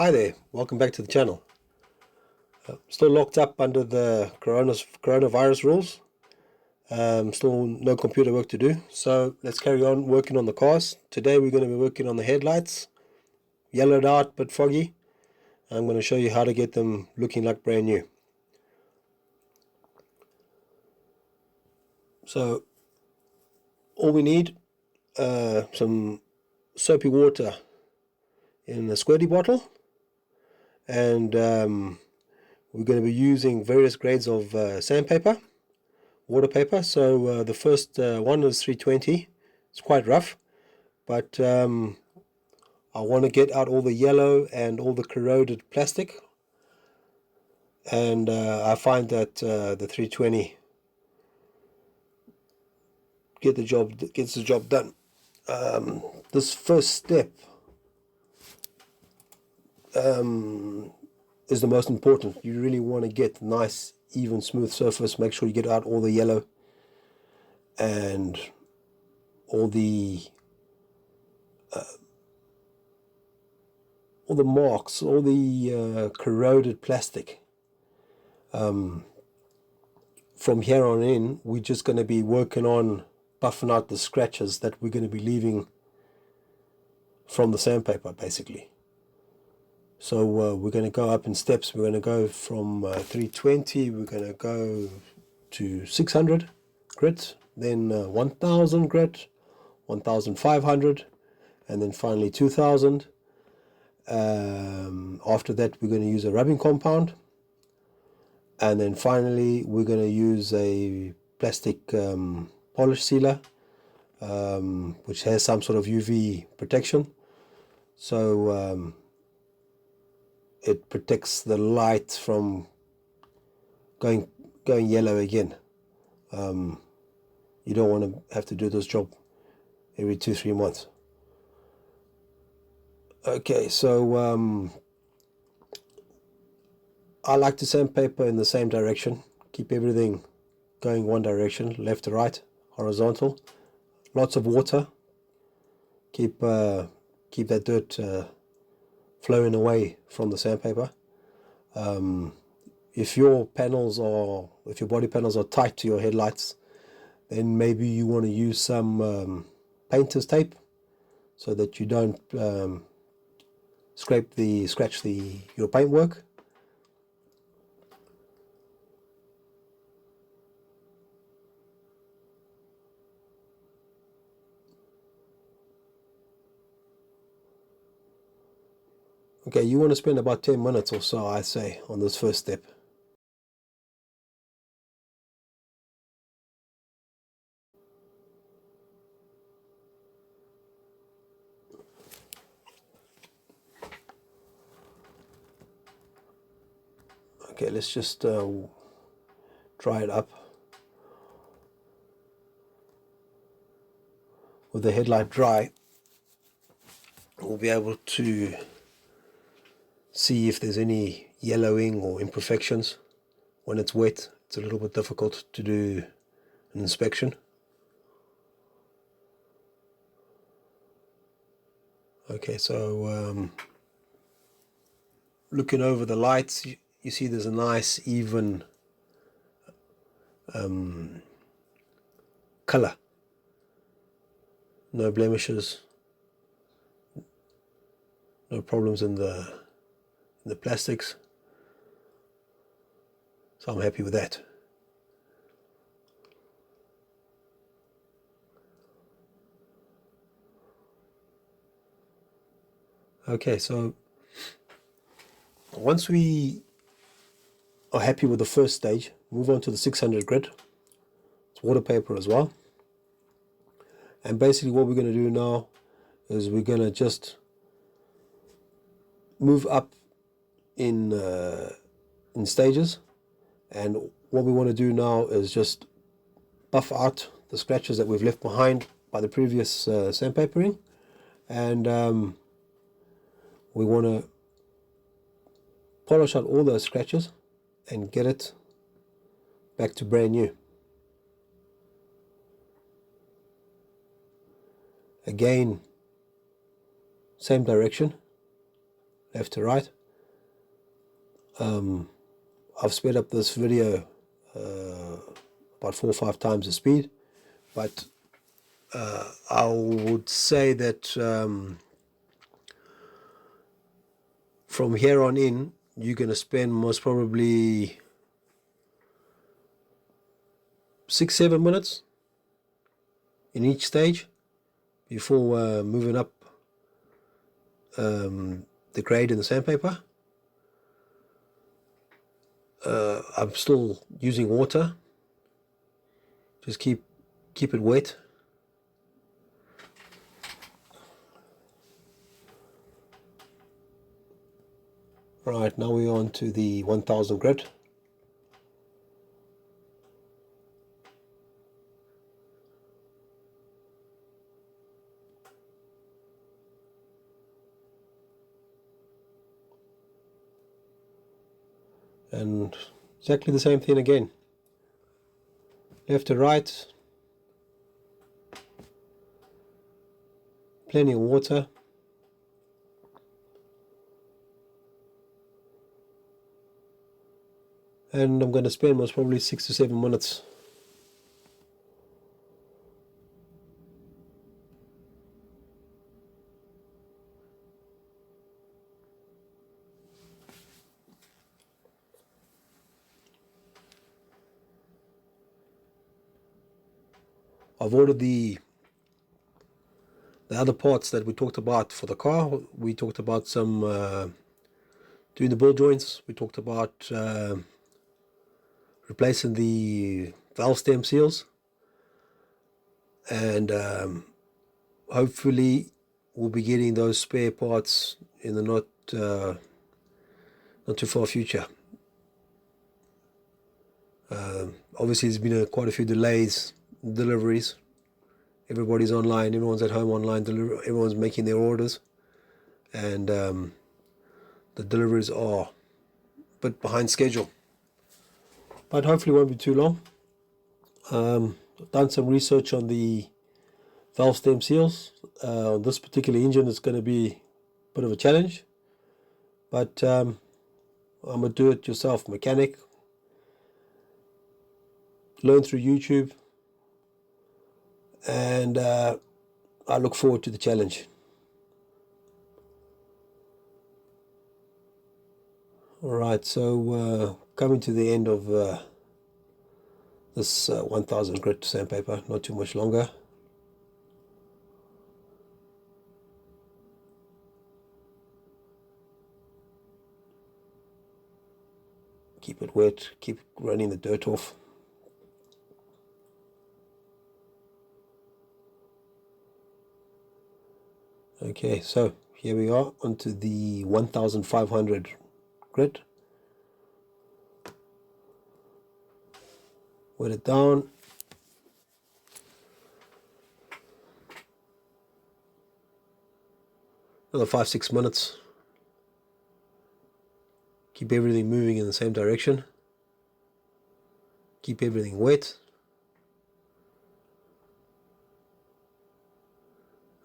Hi there, welcome back to the channel. Still locked up under the coronavirus rules. Still no computer work to do, so let's carry on working on the cars. Today we're going to be working on the headlights, yellowed out but foggy. I'm going to show you how to get them looking like brand new. So all we need, some soapy water in a squirty bottle, and we're going to be using various grades of sandpaper, water paper. So the first one is 320. It's quite rough, but I want to get out all the yellow and all the corroded plastic, and I find that the 320 gets the job done. This first step is the most important. You really want to get nice, even, smooth surface. Make sure you get out all the yellow and all the marks, all the corroded plastic. From here on in, we're just going to be working on buffing out the scratches that we're going to be leaving from the sandpaper, basically. So we're going to go up in steps. We're going to go from 320, we're going to go to 600 grit, then 1000 grit, 1500, and then finally 2000. After that, we're going to use a rubbing compound, and then finally we're going to use a plastic polish sealer, which has some sort of UV protection, so it protects the light from going yellow again. You don't want to have to do this job every 2-3 months. Okay, so I like to sandpaper in the same direction. Keep everything going one direction, left to right, horizontal. Lots of water. Keep that dirt flowing away from the sandpaper. If your body panels are tight to your headlights, then maybe you want to use some painter's tape so that you don't scratch your paintwork. Okay, you want to spend about 10 minutes or so, I say, on this first step. Okay, let's just dry it up. With the headlight dry, we'll be able to see if there's any yellowing or imperfections. When it's wet, it's a little bit difficult to do an inspection. Okay, so looking over the lights, you see there's a nice even color. No blemishes, no problems in the plastics. So I'm happy with that. Okay, so once we are happy with the first stage, move on to the 600 grit. It's water paper as well. And basically what we're going to do now is we're going to just move up in stages. And what we want to do now is just buff out the scratches that we've left behind by the previous sandpapering, and we want to polish out all those scratches and get it back to brand new. Again, same direction, left to right. I've sped up this video about 4 or 5 times the speed, but I would say that from here on in, you're going to spend most probably 6-7 minutes in each stage before moving up the grade in the sandpaper. I'm still using water. Just keep it wet. Right, now we're on to the 1000 grit. And exactly the same thing again. Left to right. Plenty of water. And I'm going to spend most probably 6 to 7 minutes. I've ordered the other parts that we talked about for the car. We talked about some doing the ball joints. We talked about replacing the valve stem seals, and hopefully we'll be getting those spare parts in the not too far future. Obviously there's been quite a few delays in deliveries. Everybody's online, everyone's at home online, everyone's making their orders, and the deliveries are a bit behind schedule, but hopefully it won't be too long. I've done some research on the valve stem seals. On this particular engine, it's going to be a bit of a challenge, but I'm a do-it-yourself mechanic. Learn through YouTube, and I look forward to the challenge. Alright, so coming to the end of this 1000 grit sandpaper, not too much longer. Keep it wet, keep running the dirt off. Okay, so here we are onto the 1500 grit. Wet it down. Another 5-6 minutes. Keep everything moving in the same direction. Keep everything wet.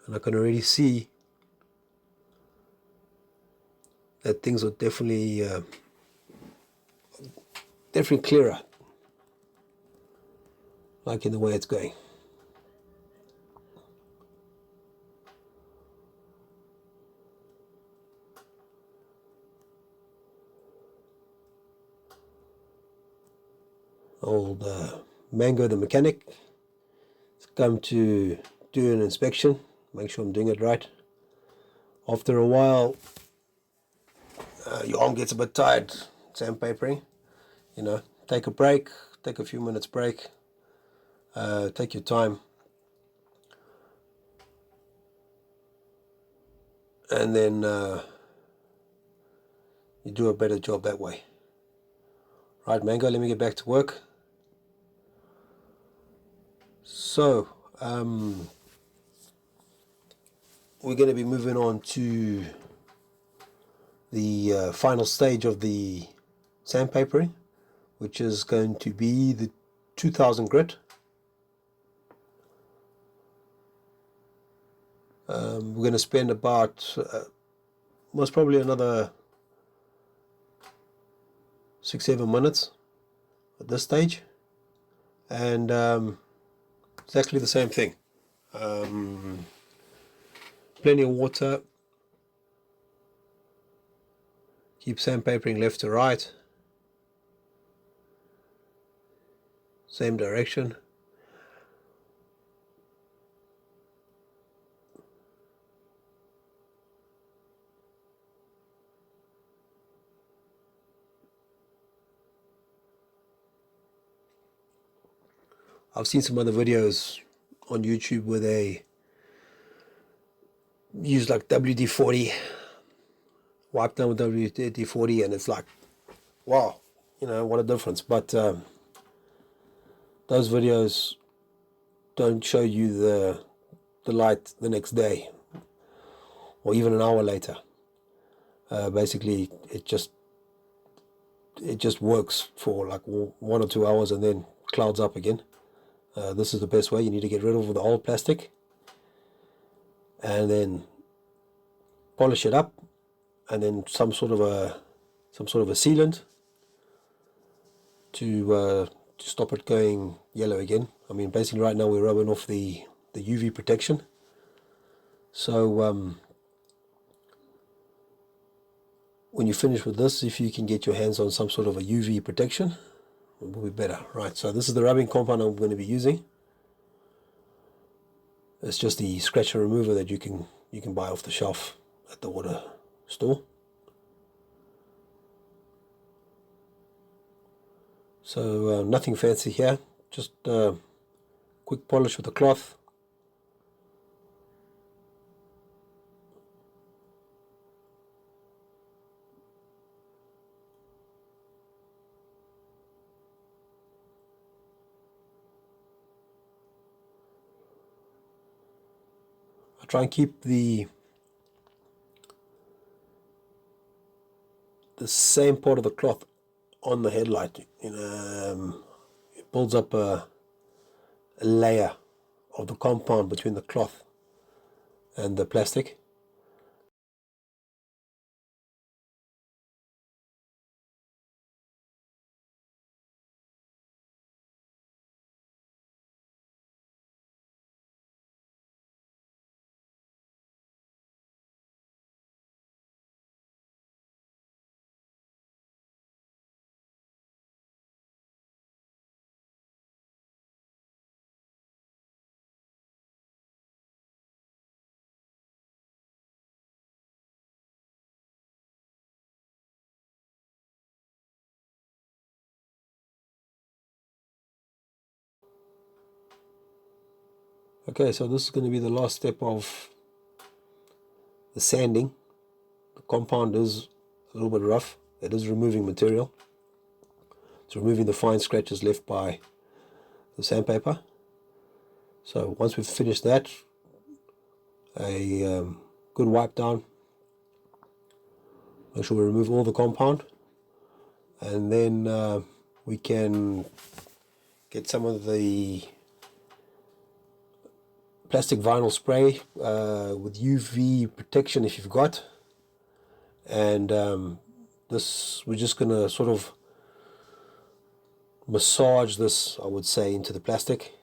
And I can already see that things are definitely clearer, like in the way it's going. Old Mango the mechanic has come to do an inspection, make sure I'm doing it right. After a while, your arm gets a bit tired sandpapering. You know, take a break, take a few minutes break, take your time, and then you do a better job that way. Right, Mango, let me get back to work. So we're going to be moving on to the final stage of the sandpapering, which is going to be the 2000 grit. We're going to spend about most probably another 6-7 minutes at this stage, and exactly the same thing. Plenty of water. Keep sandpapering left to right, same direction. I've seen some other videos on YouTube where they use like WD-40, wipe down with WD-40, and it's like, wow, you know, what a difference. But those videos don't show you the light the next day or even an hour later. Basically, it just works for like 1 or 2 hours and then clouds up again. This is the best way. You need to get rid of the old plastic and then polish it up, and then some sort of a sealant to stop it going yellow again. I mean, basically right now we're rubbing off the UV protection. So when you finish with this, if you can get your hands on some sort of a UV protection, it will be better. Right, so this is the rubbing compound I'm going to be using. It's just the scratch and remover that you can buy off the shelf at the water store. So nothing fancy here, just quick polish with a cloth. I try and keep the same part of the cloth on the headlight. You know, it builds up a layer of the compound between the cloth and the plastic. Okay, so this is going to be the last step of the sanding. The compound is a little bit rough. It is removing material. It's removing the fine scratches left by the sandpaper. So once we've finished that, a good wipe down. Make sure we remove all the compound, and then we can get some of the plastic vinyl spray with UV protection if you've got, and this, we're just going to sort of massage this, I would say, into the plastic,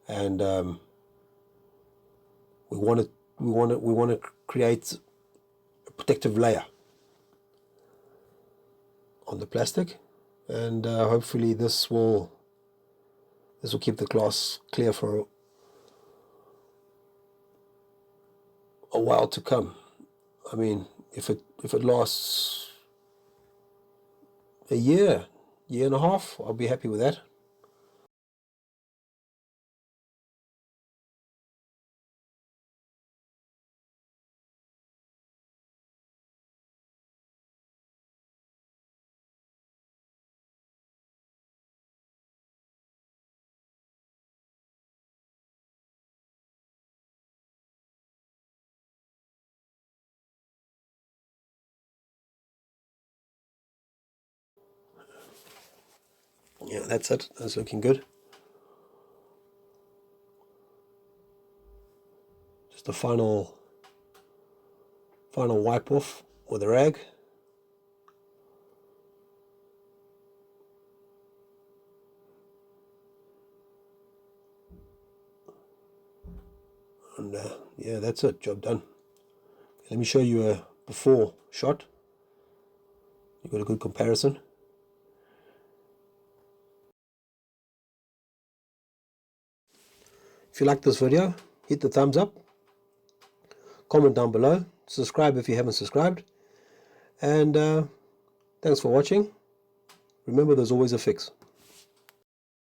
and we want to create a protective layer on the plastic, and hopefully this will keep the glass clear for a while to come. I mean, if it lasts a year and a half, I'll be happy with that. Yeah, that's it. That's looking good. Just a final wipe off with a rag. And yeah, that's it, job done. Let me show you a before shot. You've got a good comparison. If you like this video, hit the thumbs up, comment down below, subscribe if you haven't subscribed, and thanks for watching. Remember, there's always a fix.